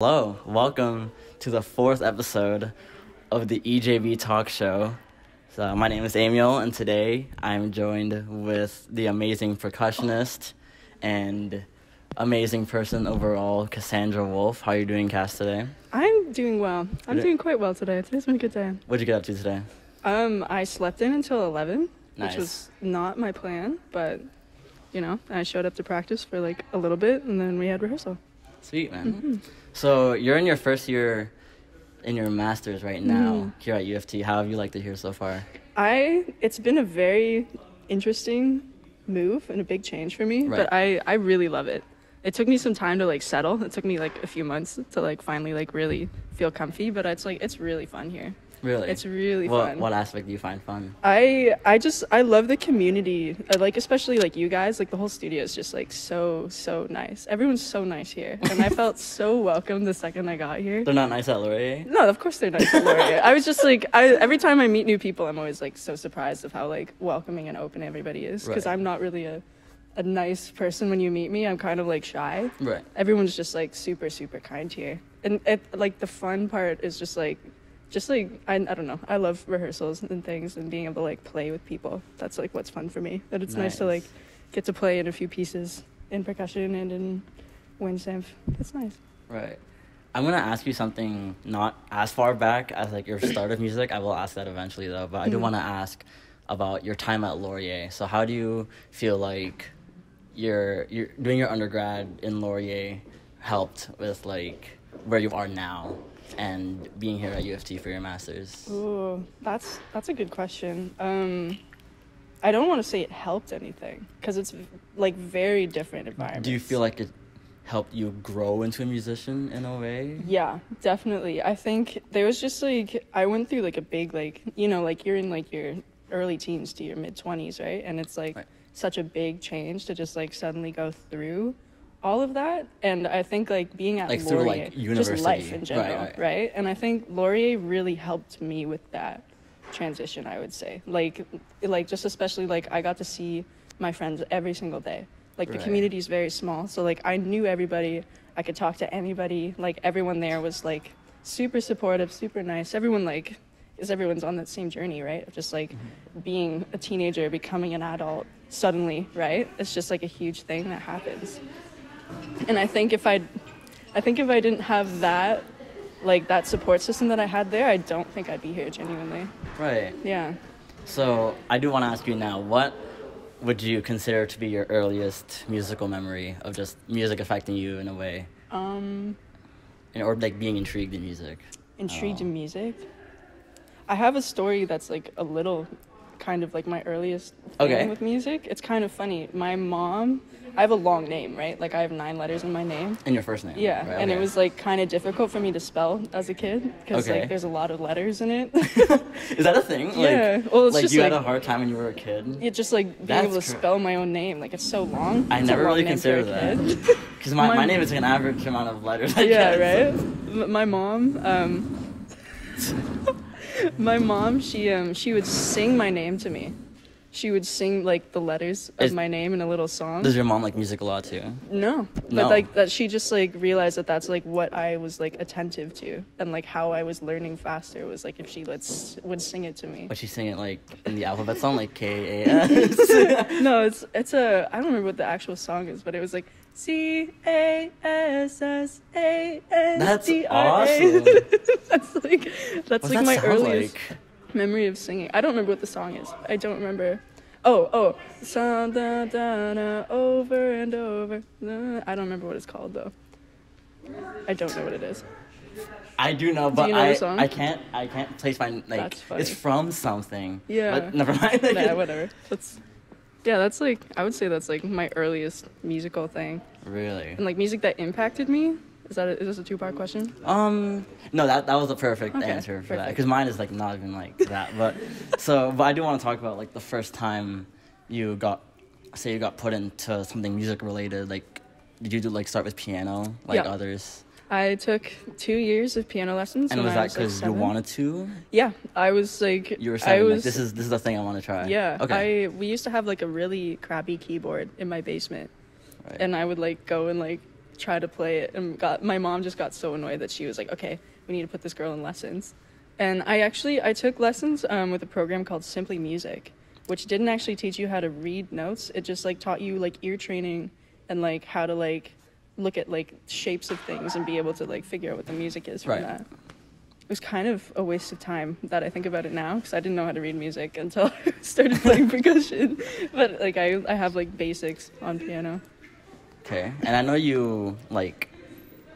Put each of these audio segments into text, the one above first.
Hello, welcome to the fourth episode of the EJB talk show. So my name is Amiel, and today I'm joined with the amazing percussionist and amazing person overall, Cassandra Wolff. How are you doing, Cass, today? I'm doing well. I'm doing quite well today. Today's been a good day. What'd you get up to today? I slept in until 11, Nice. which was not my plan, but, I showed up to practice for like a little bit, and then we had rehearsal. Sweet, man. So you're in your first year in your master's right now here at U of T. How have you liked it here so far? It's been a very interesting move and a big change for me, but I really love it. It took me some time to like settle. It took me like a few months to like finally like really feel comfy, but it's really fun here. Really? It's really fun. What aspect do you find fun? I love the community. Like, especially like you guys, like the whole studio is just like so nice. Everyone's so nice here, and I felt so welcome the second I got here. They're not nice at Laurier? No, of course they're nice at Laurier. I was just like, every time I meet new people, I'm always like so surprised of how like welcoming and open everybody is, because I'm not really a nice person. When you meet me, I'm kind of like shy. Right. Everyone's just like super kind here, and like the fun part is just like I don't know, I love rehearsals and things and being able to like play with people. That's like what's fun for me. That it's nice to like get to play in a few pieces in percussion and in wind synth. It's nice. Right. I'm gonna ask you something not as far back as like your start of music. I will ask that eventually though, but I do want to ask about your time at Laurier. So how do you feel like you're doing your undergrad in Laurier helped with like where you are now and being here at U of T for your master's? Ooh, that's a good question. I don't want to say it helped anything, because it's like very different environments. Do you feel like it helped you grow into a musician in a way? Yeah, definitely. I think there was just like, I went through like a big like, like you're in like your early teens to your mid-20s, right? And it's like such a big change to just like suddenly go through all of that. And I think like being at Laurier, through like university, just life in general, right? And I think Laurier really helped me with that transition, I would say. Like just especially like I got to see my friends every single day. Like the community is very small, so like I knew everybody, I could talk to anybody. Like everyone there was like super supportive, super nice. Everyone's on that same journey, right? Of just like being a teenager, becoming an adult suddenly, right? It's just like a huge thing that happens. And I think if I didn't have that, like that support system that I had there, I don't think I'd be here genuinely. Right. Yeah. So I do want to ask you now, what would you consider to be your earliest musical memory of just music affecting you in a way? Or like being intrigued in music. Intrigued in music? I have a story that's like a little kind of like my earliest thing with music. It's kind of funny. My mom, I have a long name, right? Like I have 9 letters in my name. In your first name? Yeah, right, and it was like kind of difficult for me to spell as a kid, because like there's a lot of letters in it. Is that a thing? Yeah. Well, it's like just you had a hard time when you were a kid? It's just like being able to spell my own name. Like it's so long. I never really considered that. Because my name is like an average amount of letters, I guess. Right? My mom, my mom, she would sing my name to me. She would sing like the letters of my name in a little song. Does your mom like music a lot too? No, but like that, she just like realized that that's like what I was like attentive to, and like how I was learning faster was like if she would sing it to me. But she sing it like in the alphabet song, like K-A-S? No, it's I don't remember what the actual song is, but it was like CASSANDRA. That's awesome. that's like my earliest memory of singing. I don't remember what the song is. I don't remember. Oh, over and over. I don't remember what it's called though. I don't know what it is. I do know, but I can't place my like. That's funny. It's from something. Yeah. But never mind. Nah, whatever. That's like, I would say that's like my earliest musical thing. Really? And like music that impacted me. Is this a 2-part question? No, that was a perfect answer for that, because mine is like not even like that. But I do want to talk about like the first time you got put into something music related. Like, did you start with piano like others? I took 2 years of piano lessons. And was that because you wanted to? Yeah, I was like... You were saying, like, this is the thing I want to try. Yeah. Okay. We used to have, like, a really crappy keyboard in my basement. Right. And I would, like, go and, like, try to play it, and my mom just got so annoyed that she was like, okay, we need to put this girl in lessons. And I took lessons with a program called Simply Music, which didn't actually teach you how to read notes. It just like taught you like ear training and like how to like look at like shapes of things and be able to like figure out what the music is from that. It was kind of a waste of time that I think about it now, because I didn't know how to read music until I started playing percussion. But like I have like basics on piano. Okay, and I know you like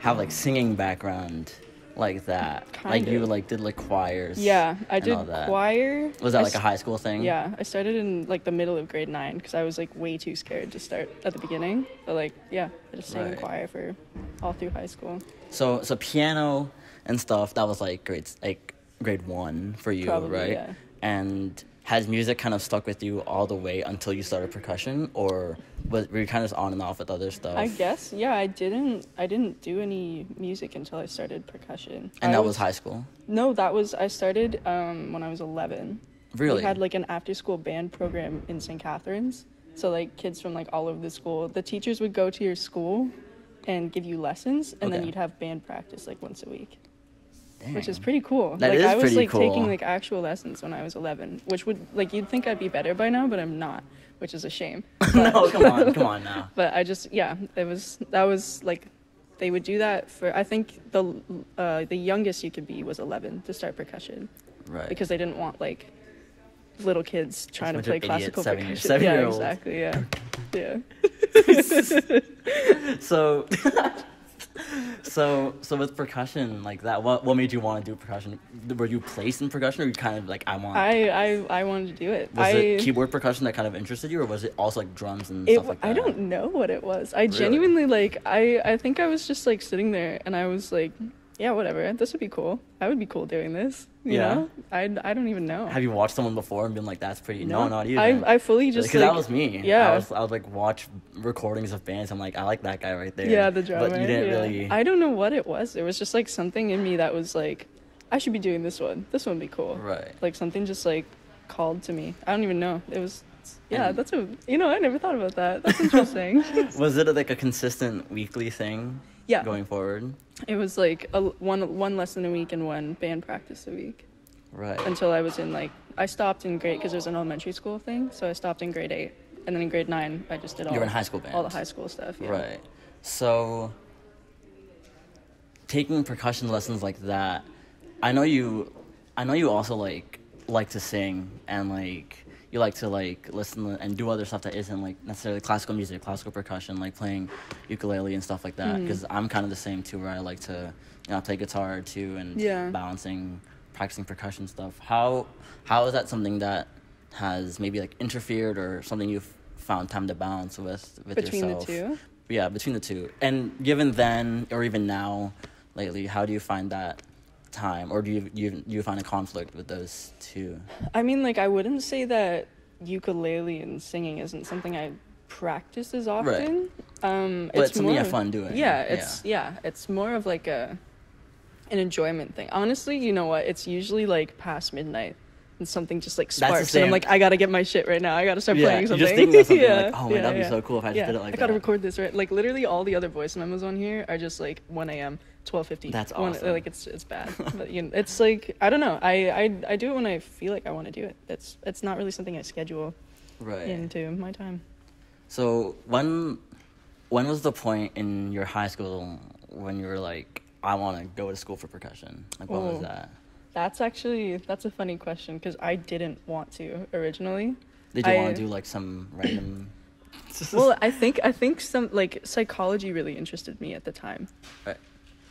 have like singing background like that. Like you like did like choirs. Yeah, I did choir. Was that like a high school thing? Yeah, I started in like the middle of grade 9 because I was like way too scared to start at the beginning. But like yeah, I just sang in choir for all through high school. So piano and stuff, that was like grade 1 for you, probably, right? Yeah. And has music kind of stuck with you all the way until you started percussion, or were you kind of just on and off with other stuff? I guess, yeah. I didn't do any music until I started percussion. And that was high school? No, I started when I was 11. Really? We had like an after-school band program in St. Catharines. So like kids from like all over the school, the teachers would go to your school and give you lessons, and then you'd have band practice like once a week. Dang. Which is pretty cool. That is I was pretty like cool. taking like actual lessons when I was 11, which would like you'd think I'd be better by now, but I'm not, which is a shame. No, come on now. But I just that was like they would do that for, I think the youngest you could be was 11 to start percussion. Right. Because they didn't want like little kids trying to play classical percussion. 7-year-olds. Yeah, exactly. Yeah. So with percussion like that, what made you want to do percussion? Were you placed in percussion, or you kind of like I wanted to do it? Was it keyboard percussion that kind of interested you, or was it also like drums and stuff like that? I don't know what it was. I genuinely like I think I was just like sitting there and I was like, yeah, whatever. This would be cool. I would be cool doing this. You know? I don't even know. Have you watched someone before and been like, that's pretty? No, not either. I fully just because that was me. Yeah. I would like watch recordings of bands. I'm like, I like that guy right there. Yeah, the drummer. But you didn't really. I don't know what it was. It was just like something in me that was like, I should be doing this one. This one would be cool. Right. Like something just like called to me. I don't even know. It was. Yeah, that's I never thought about that. That's interesting. Was it like a consistent weekly thing? Yeah. Going forward. It was like one lesson a week and one band practice a week. Right. Until I was in I stopped in grade, because it was an elementary school thing, so I stopped in grade 8, and then in grade 9 I just did all. You were in high school band. All the high school stuff. Yeah. Right. So taking percussion lessons like that, I know you also like to sing, and like you like to like listen and do other stuff that isn't like necessarily classical music, classical percussion, like playing ukulele and stuff like that. Because I'm kind of the same too, where I like to play guitar too, and balancing, practicing percussion stuff. How is that something that has maybe like interfered, or something you've found time to balance with between yourself? Between the two? Yeah, between the two. And given then, or even now, lately, how do you find that time, or do you find a conflict with those two? I mean, like, I wouldn't say that ukulele and singing isn't something I practice as often. Right. But it's something you have fun doing. It's more of like an enjoyment thing. Honestly, you know what? It's usually like past midnight and something just like sparks, and I'm like, I gotta get my shit right now. I gotta start playing something. You're just thinking of something like, oh man, that'd be so cool if I just did it like that. I gotta record this, right? Like literally all the other voice memos on here are just like 1 a.m. 12:50. That's awesome. Like it's bad, but it's like I don't know. I do it when I feel like I want to do it. It's not really something I schedule into my time. So when was the point in your high school when you were like, I want to go to school for percussion? Like what was that? That's a funny question, because I didn't want to originally. Did you want to do like some random? Well, I think some like psychology really interested me at the time. Right.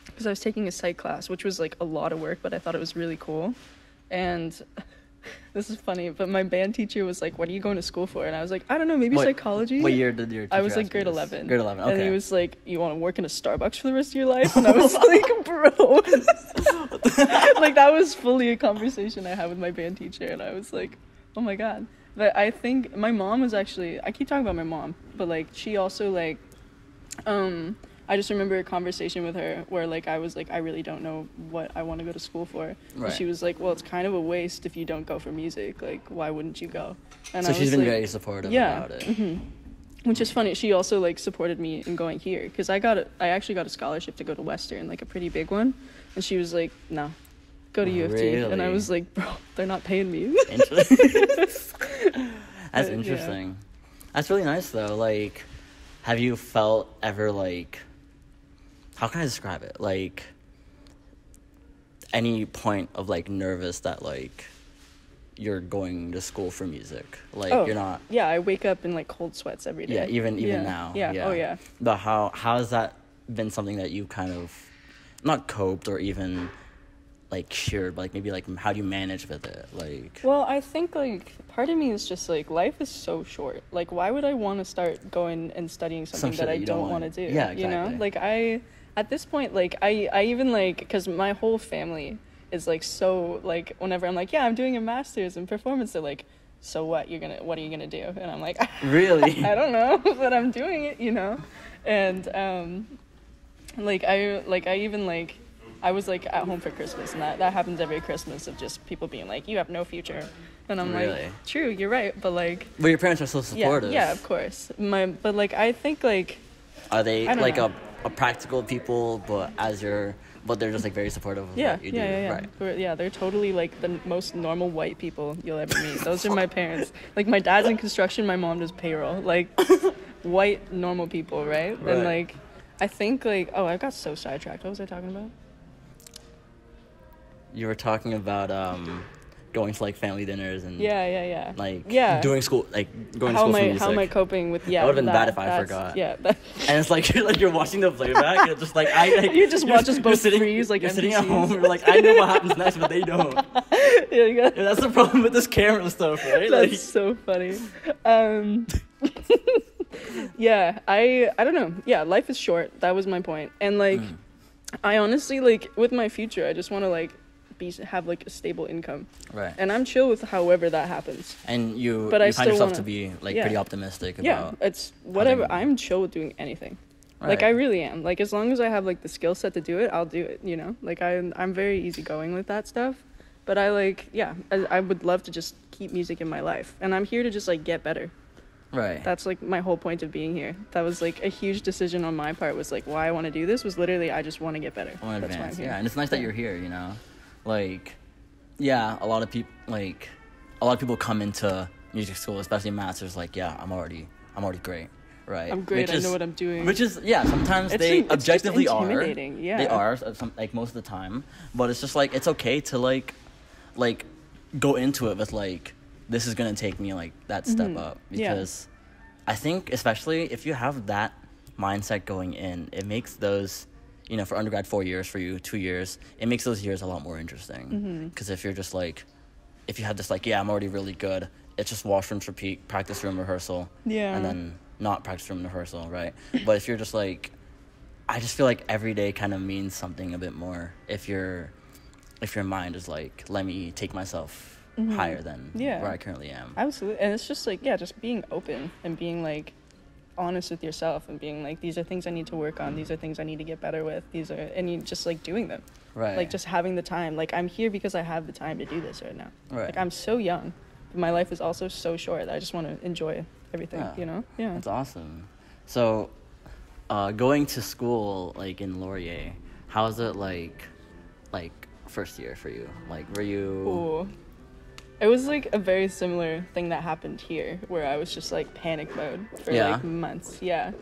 Because I was taking a psych class, which was like a lot of work, but I thought it was really cool. And this is funny, but my band teacher was like, what are you going to school for? And I was like, I don't know, maybe psychology. What year did your teacher I was like ask grade this? 11. Grade 11, okay. And he was like, you want to work in a Starbucks for the rest of your life? And I was like, bro. Like, that was fully a conversation I had with my band teacher. And I was like, oh my God. But I think my mom was actually, I keep talking about my mom, but like, she also like, I just remember a conversation with her where like I was like, I really don't know what I want to go to school for. Right. And she was like, well, it's kind of a waste if you don't go for music. Like, why wouldn't you go? And so she's been very supportive about it. Mm-hmm. which is funny. She also like supported me in going here because I actually got a scholarship to go to Western, like a pretty big one, and she was like, no, go to U of T. Really? And I was like, bro, they're not paying me. That's interesting. Yeah. That's really nice though. Like, have you felt ever like, how can I describe it? Like, any point of like nervous that like you're going to school for music? Like, you're not. Yeah, I wake up in like cold sweats every day. Yeah, even now. Yeah. Oh yeah. But how has that been something that you kind of not coped or even like shared, but like maybe like how do you manage with it? Like, well, I think like part of me is just like life is so short. Like, why would I want to start going and studying something that I don't want to do? Yeah, exactly. You know, like at this point, like I even like, because my whole family is like, so like whenever I'm like, yeah, I'm doing a master's in performance, they're like, so what are you gonna do? And I'm like, really? I don't know, but I'm doing it, you know. And I was like at home for Christmas, and that happens every Christmas, of just people being like, you have no future. And I'm really? like, true, you're right, but like, but your parents are so supportive. Yeah, of course. But like, I think like, are they like a practical people, but they're just like very supportive of what you do? Right. They're totally like the most normal white people you'll ever meet. Those are my parents. Like, my dad's in construction, my mom does payroll. Like, white normal people, right? And like, I think like, oh, I got so sidetracked. What was I talking about? You were talking about going to like family dinners and like doing school, like going to school for music. How am I coping with that would have been bad if I forgot. Yeah. And it's like you're watching the playback and it's just like you just watch us both freeze like you're sitting at home. You're like, I know what happens next, but they don't. Yeah, that's the problem with this camera stuff, right? That's like, so funny. Yeah, I don't know. Yeah, life is short. That was my point. And like, I honestly, like, with my future, I just want to like have like a stable income, right? And I'm chill with however that happens. And you find yourself to be like pretty optimistic about. Yeah, it's whatever. I'm chill with doing anything. Right. Like, I really am. Like, as long as I have like the skill set to do it, I'll do it. You know, like I'm very easygoing with that stuff. But I would love to just keep music in my life, and I'm here to just like get better. Right. That's like my whole point of being here. That was like a huge decision on my part. Was like, why I want to do this was literally, I just want to get better. That's why I'm here. Yeah, and it's nice that you're here. You know. Like, yeah, a lot of people come into music school, especially masters, like, yeah, I'm already great, right? I'm great. I know what I'm doing. Which is, yeah, sometimes they objectively are. Yeah. They are, like, most of the time. But it's just like, it's okay to like go into it with like, this is gonna take me like that step up, because I think especially if you have that mindset going in, it makes those, you know, for undergrad 4 years, for you 2 years, it makes those years a lot more interesting. Because if you're just like, if you have this like, yeah, I'm already really good, it's just washrooms, repeat, practice room, rehearsal, and then not practice room, rehearsal, right? But if you're just like, I just feel like every day kind of means something a bit more. If your mind is like, let me take myself higher than where I currently am. Absolutely. And it's just like, just being open and being like honest with yourself and being like, these are things I need to work on, these are things I need to get better with, and you just like doing them. Right. Like, just having the time. Like, I'm here because I have the time to do this right now. Right. Like, I'm so young, but my life is also so short. I just want to enjoy everything, you know? Yeah. That's awesome. So, going to school, like, in Laurier, how is it, like, first year for you? Like, were you... Ooh. It was, like, a very similar thing that happened here, where I was just, like, panic mode for, like, months. Yeah.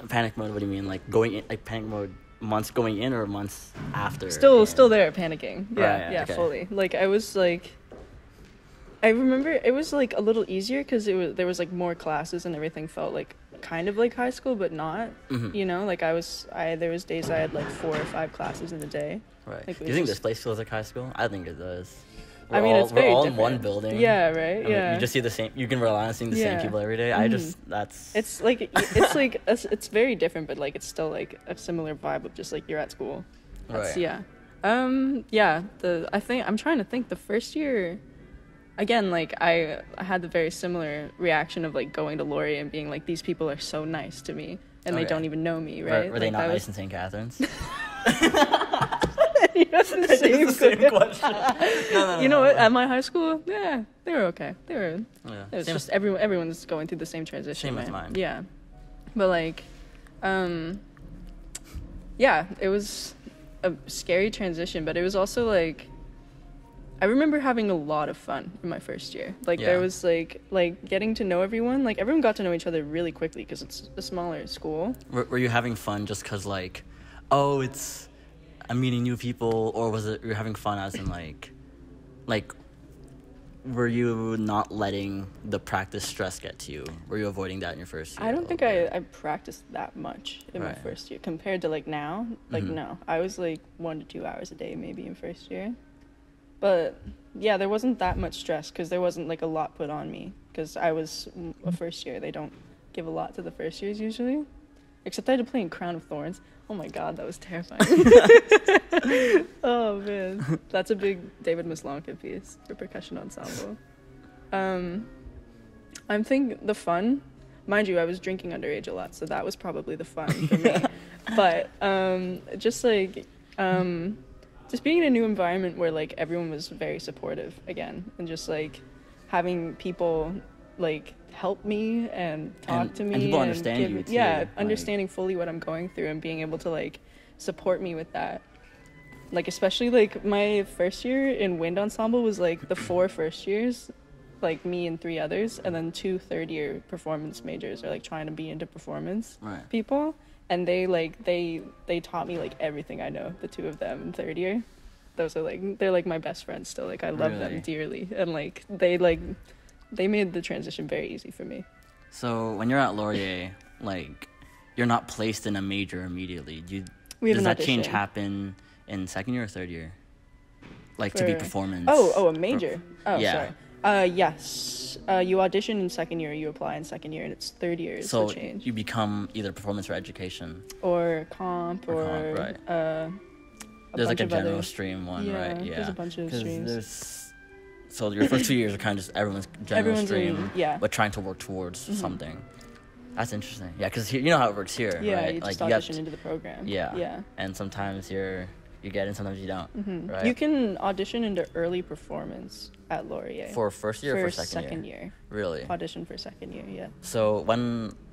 Panic mode, what do you mean? Like, going in, like, panic mode months going in or months after? Still there, panicking. Yeah, okay. Fully. Like, I was, like... I remember it was, like, a little easier because there was, like, more classes and everything felt, like, kind of like high school, but not, you know? Like, there was days I had, like, 4 or 5 classes in a day. Right. Like, do you think this place feels like high school? I think it does. It's very we're all different. in one building. Yeah, right. Yeah. You just see the same. You can rely on seeing the same people every day. It's like it's very different, but like it's still like a similar vibe of just like you're at school. Right. Yeah. I'm trying to think. The first year, again, like I had the very similar reaction of like going to Laurier and being like, these people are so nice to me, and they don't even know me, right? Were they not nice in St. Catharines? That's the same question. No, you know what? At my high school, yeah, they were okay. It was same just everyone's going through the same transition. Same as mine. Yeah. But like, yeah, it was a scary transition, but it was also like, I remember having a lot of fun in my first year. Like there was like getting to know everyone. Like everyone got to know each other really quickly because it's a smaller school. Were you having fun just because like, oh, I'm meeting new people, or was it you're having fun as in like, were you not letting the practice stress get to you? Were you avoiding that in your first year? I don't think I practiced that much in my Right. first year compared to like now. Like no, I was like 1 to 2 hours a day maybe in first year. But yeah, there wasn't that much stress because there wasn't like a lot put on me because I was a first year. They don't give a lot to the first years usually, except I had to play in Crown of Thorns. Oh my god, that was terrifying. Oh man, that's a big David Mislanka piece for percussion ensemble. I'm thinking the fun, mind you, I was drinking underage a lot, so that was probably the fun for me. But just like just being in a new environment where like everyone was very supportive again, and just like having people like help me and talk to me and people understand you too. Yeah, like, understanding fully what I'm going through and being able to like support me with that. Like especially like my first year in wind ensemble was like the 4 first years, like me and 3 others, and then 2 third-year performance majors are like trying to be into performance people, and they taught me like everything I know, the 2 of them in third year. Those are like, they're like my best friends still. Like I love them dearly, and like they made the transition very easy for me. So when you're at Laurier, like you're not placed in a major immediately. Does that change happen in second year or third year? Like to be performance? Oh, a major. Yeah. Sorry. Yes. You audition in second year, you apply in second year, and it's third year is the change. So you become either performance or education. Or comp, or right. There's like a general stream one, right? Yeah. There's a bunch of streams. So your first 2 years are kind of just everyone's general stream, but trying to work towards something. That's interesting. Yeah, because you know how it works here, yeah, right? you just like audition into the program. Yeah. And sometimes you get in, sometimes you don't, right? You can audition into early performance at Laurier. For first year or for second year? Really? Audition for second year, yeah. So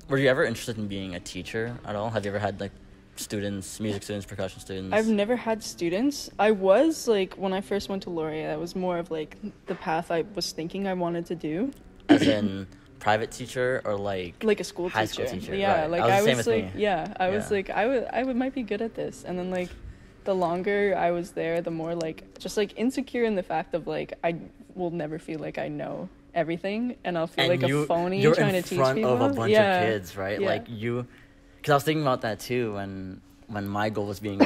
were you ever interested in being a teacher at all? Have you ever had like students, music students, percussion students? I've never had students. I was like, when I first went to Laurier, that was more of like the path I was thinking I wanted to do. As in private teacher or like a school high teacher. School teacher? Yeah, right. like I was like, I was like, I would might be good at this. And then like the longer I was there, the more like just like insecure in the fact of like I will never feel like I know everything, and I'll feel like a phony trying to teach people. You're in front of a bunch of kids, right? Yeah. Like because I was thinking about that too when my goal was being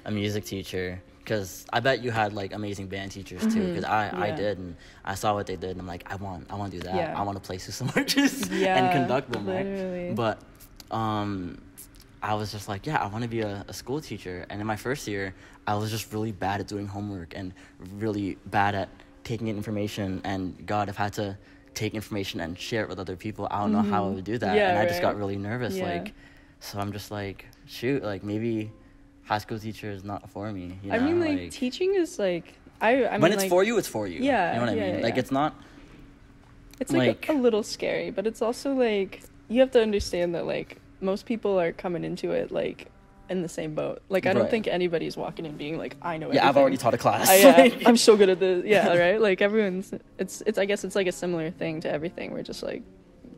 a music teacher. Because I bet you had like amazing band teachers too. Because I did, and I saw what they did, and I'm like, I want to do that. Yeah. I want to play some artists and conduct them. Literally. Right? But I was just like, I want to be a school teacher. And in my first year, I was just really bad at doing homework and really bad at taking in information. And God, if I had to take information and share it with other people, I don't know how I would do that. And I just got really nervous. Like, so I'm just like, shoot, like maybe high school teacher is not for me. You know? I mean, like teaching is like, I mean, when it's for you, it's for you. Yeah. You know what I mean? Like, it's not. It's like a little scary, but it's also like, you have to understand that like most people are coming into it like in the same boat. Like, I don't think anybody's walking in being like, I know everything. Yeah, I've already taught a class. I'm so good at this. Yeah, right? Like everyone's, it's I guess it's like a similar thing to everything. We're just like,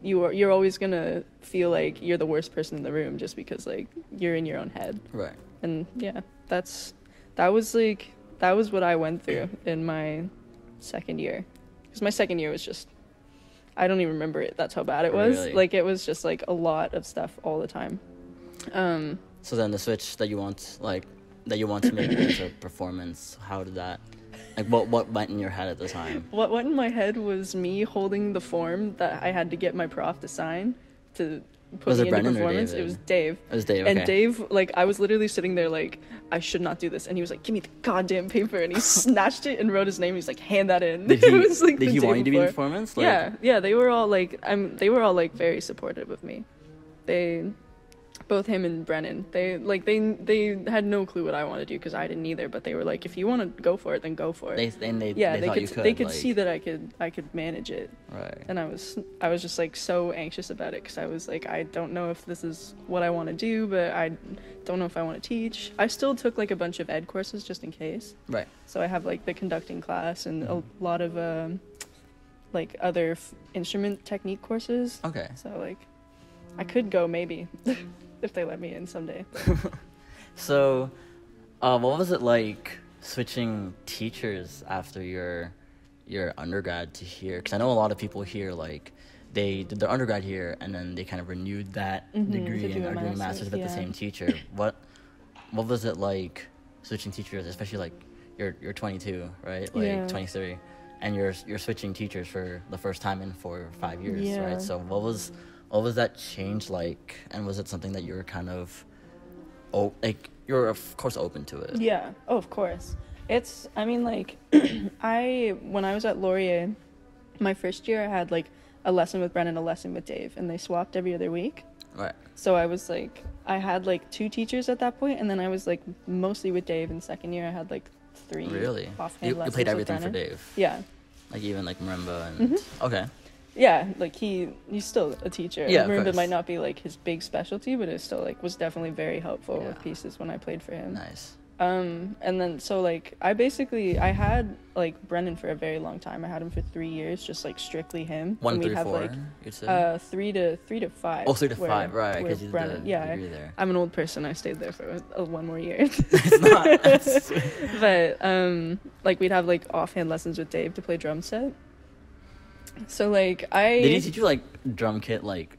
you're always gonna feel like you're the worst person in the room just because like you're in your own head. Right. And yeah, that was what I went through in my second year. Because my second year was just, I don't even remember it. That's how bad it was. Really? Like it was just like a lot of stuff all the time. So then the switch that you want to make into performance, how did that, like what went in your head at the time? What went in my head was me holding the form that I had to get my prof to sign to put me into performance. It was Dave. It was Dave, okay. And Dave, like, I was literally sitting there like, I should not do this. And he was like, give me the goddamn paper. And he snatched it and wrote his name. He's like, hand that in. Did it was, like, did he want you to be in performance? Like, yeah. They were all like, very supportive of me. They Both him and Brennan. They had no clue what I want to do because I didn't either. But they were like, if you want to go for it, then go for it. They could see that I could manage it. Right. And I was just like so anxious about it because I was like, I don't know if this is what I want to do, but I don't know if I want to teach. I still took like a bunch of ed courses just in case. Right. So I have like the conducting class and a lot of like other instrument technique courses. Okay. So like I could go maybe if they let me in someday. So what was it like switching teachers after your undergrad to here? Because I know a lot of people here, like, they did their undergrad here and then they kind of renewed that degree and are doing a master's with the same teacher. What was it like switching teachers, especially like you're 22, right? Like 23, and you're switching teachers for the first time in 4 or 5 years, right? So what was that change like, and was it something that you were kind of you're of course open to it? Yeah. Oh, of course. I mean, like, when I was at Laurier, my first year I had, like, a lesson with Brennan, a lesson with Dave, and they swapped every other week. Right. So I was, like, I had, like, 2 teachers at that point, and then I was, like, mostly with Dave. In second year, I had, like, 3 Really? offhand lessons. You played everything with for Brennan. Dave? Yeah. Like, even, like, marimba and... Okay. Yeah, like, he's still a teacher. Yeah, of marimba course. might not be, like, his big specialty, but it still, like, was definitely very helpful with pieces when I played for him. Nice. And then so like I had like Brennan for a very long time. I had him for 3 years, just like strictly him. 1 through 4. Like, you'd say? 3 to 5. Oh, 3 to 5, right? Because you did Brennan, the degree there. I'm an old person. I stayed there for 1 more year. It's not. But like we'd have like offhand lessons with Dave to play drum set. So like Did he teach you like drum kit, like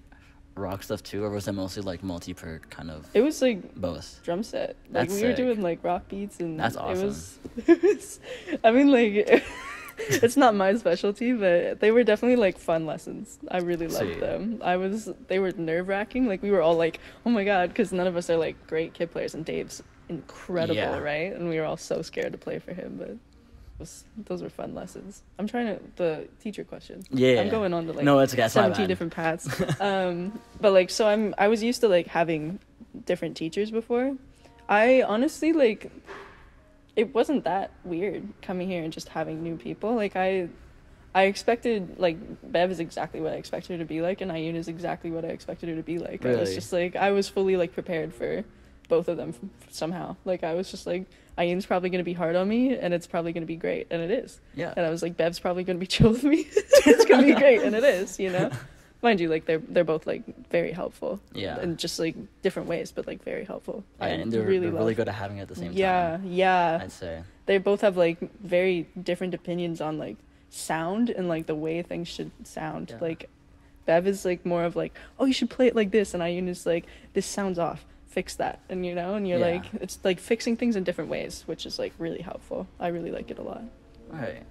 rock stuff too, or was it mostly like multi-perk kind of? It was like both. Drum set. Like That's we were sick. doing like rock beats and That's awesome. It was I mean like it's not my specialty, but they were definitely like fun lessons. I really loved Sweet. them. They were nerve-wracking. Like we were all like, oh my god, because none of us are like great kid players, and Dave's incredible, right? And we were all so scared to play for him, but those were fun lessons. I'm trying to the teacher question. Yeah. I'm going on to like no, it's okay. That's my 17 bad. different paths. But like so I was used to like having different teachers before. I honestly like it wasn't that weird coming here and just having new people. Like I expected like Bev is exactly what I expected her to be like, and Ayun is exactly what I expected her to be like. Really? I was just like I was fully like prepared for both of them somehow. Like I was just like Ayun's probably going to be hard on me and it's probably going to be great, and it is. Yeah. And I was like Bev's probably going to be chill with me. It's going to be great, and it is, you know. Mind you, like they're both like very helpful. Yeah. In just like different ways, but like very helpful. And they're really good at having it at the same time. Yeah. I'd say. They both have like very different opinions on like sound and like the way things should sound. Yeah. Like Bev is like more of like, oh, you should play it like this, and Ayun is like, this sounds off, fix that. And you know, and you're like, it's like fixing things in different ways, which is like really helpful. I really like it a lot. All right.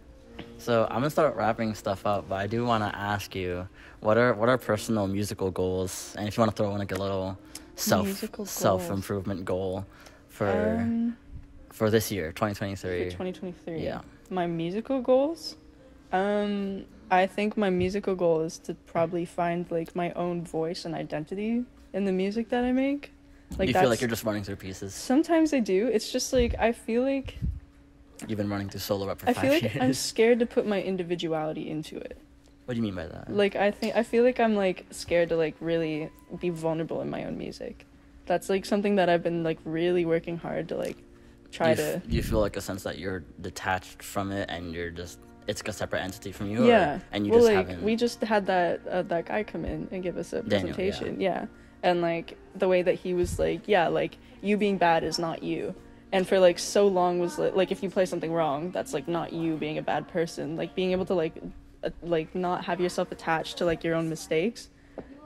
So I'm gonna start wrapping stuff up, but I do want to ask you, what are personal musical goals, and if you want to throw in like a little self improvement goal for this year, 2023. For 2023. Yeah. My musical goals. I think my musical goal is to probably find like my own voice and identity in the music that I make. Like you feel like you're just running through pieces? Sometimes I do. It's just like I feel like you've been running through solo rap for 5 years. I feel like I'm scared to put my individuality into it. What do you mean by that? Like I feel like I'm like scared to like really be vulnerable in my own music. That's like something that I've been like really working hard to like try to. Do you feel like a sense that you're detached from it and you're just it's like a separate entity from you? Yeah. And you well, just like haven't. we just had that guy come in and give us a Daniel, presentation. Yeah. And like the way that he was like, yeah, like you being bad is not you. And for like so long was like if you play something wrong, that's like not you being a bad person. Like being able to like not have yourself attached to like your own mistakes.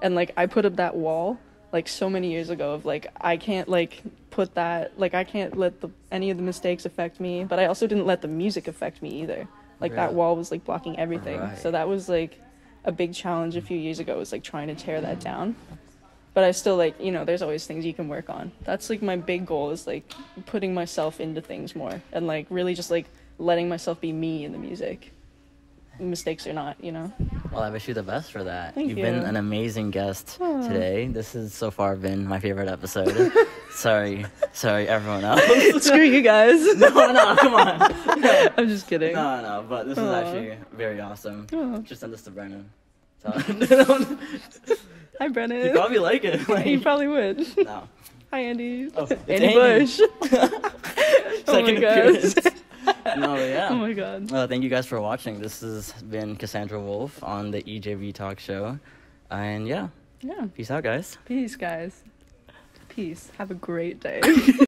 And like I put up that wall like so many years ago of like I can't like put that, like I can't let any of the mistakes affect me, but I also didn't let the music affect me either. Like that wall was like blocking everything. Right. So that was like a big challenge a few years ago, was like trying to tear that down. But I still like, you know, there's always things you can work on. That's like my big goal, is like putting myself into things more and like really just like letting myself be me in the music. mistakes or not, you know. Well, I wish you the best for that. Thank You've you. been an amazing guest Aw. today. This has so far been my favorite episode. sorry, everyone else. Screw you guys. No, come on. I'm just kidding. No, but this is Aw. actually very awesome. Aw. Just send this to Brennan. So, Hi, Brennan. you probably like it. You probably would. No. Hi, Andy. Oh, it's Andy Andy. Bush. Second appearance. No, yeah. Oh my god. Thank you guys for watching. This has been Cassandra Wolff on the EJB Talk Show. And yeah, Yeah. peace out, guys. Peace, guys. Peace. Have a great day.